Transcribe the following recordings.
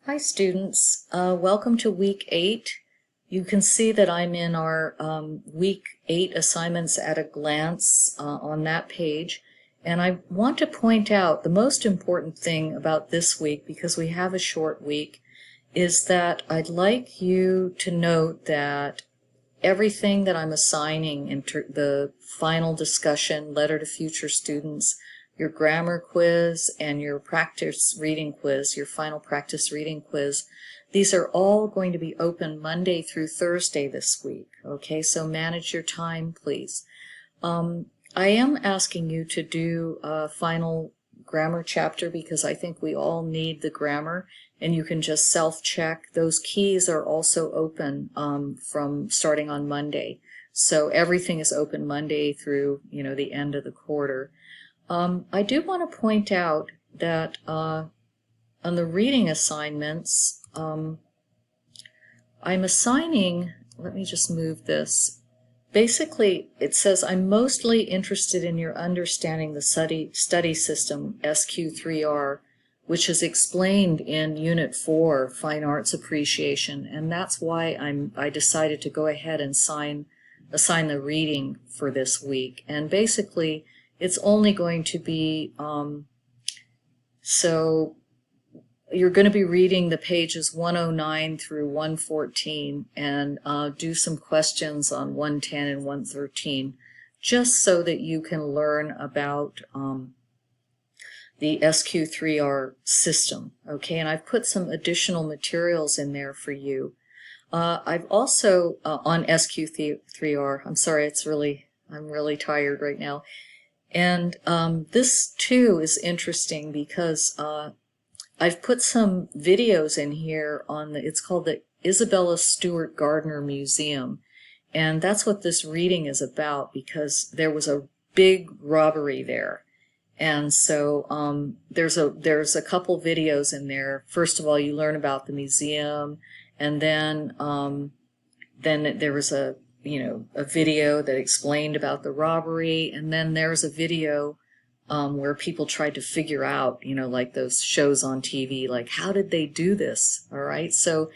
Hi students, welcome to week 8. You can see that I'm in our week 8 assignments at a glance on that page. And I want to point out the most important thing about this week, because we have a short week, is that I'd like you to note that everything that I'm assigning in the final discussion, letter to future students, your grammar quiz, and your practice reading quiz, your final practice reading quiz, these are all going to be open Monday through Thursday this week. Okay, so manage your time, please. I am asking you to do a final grammar chapter because I think we all need the grammar, and you can just self-check. Those keys are also open from starting on Monday. So everything is open Monday through, the end of the quarter. I do want to point out that on the reading assignments, I'm assigning, let me just move this. Basically, it says, I'm mostly interested in your understanding the study system, SQ3R, which is explained in Unit 4, Fine Arts Appreciation, and that's why I decided to go ahead and assign the reading for this week. And basically, it's only going to be, so you're going to be reading the pages 109 through 114 and do some questions on 110 and 113, just so that you can learn about the SQ3R system. Okay, and I've put some additional materials in there for you. I've also, on SQ3R, I'm sorry, I'm really tired right now. And this too is interesting because I've put some videos in here on it's called the Isabella Stewart Gardner Museum. And that's what this reading is about, because there was a big robbery there. And so there's a couple videos in there. First of all, you learn about the museum, and then there was a video that explained about the robbery, and then there's a video where people tried to figure out, like those shows on TV, like how did they do this? All right, so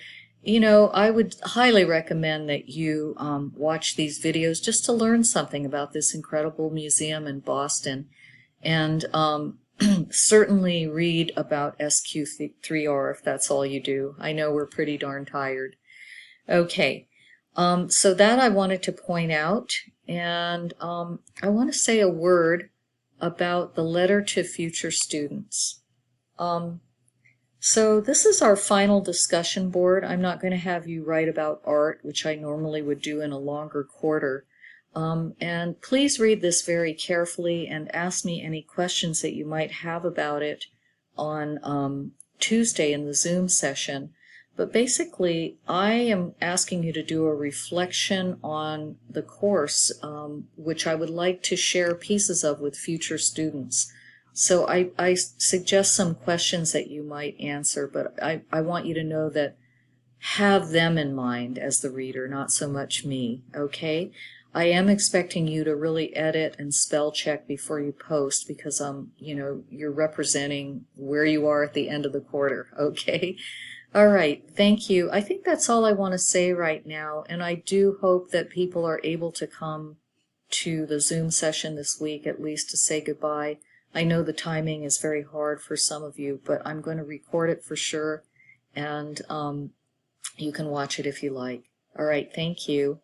I would highly recommend that you watch these videos just to learn something about this incredible museum in Boston, and certainly read about SQ3R if that's all you do. I know we're pretty darn tired. Okay. So that I wanted to point out, and I want to say a word about the letter to future students. So this is our final discussion board. I'm not going to have you write about art, which I normally would do in a longer quarter. And please read this very carefully and ask me any questions that you might have about it on Tuesday in the Zoom session. But basically, I am asking you to do a reflection on the course, which I would like to share pieces of with future students. So I suggest some questions that you might answer, but I want you to know that have them in mind as the reader, not so much me, okay? I am expecting you to really edit and spell check before you post, because you're representing where you are at the end of the quarter, okay? All right, thank you. I think that's all I want to say right now, and I do hope that people are able to come to the Zoom session this week, at least to say goodbye. I know the timing is very hard for some of you, but I'm going to record it for sure, and you can watch it if you like. All right, thank you.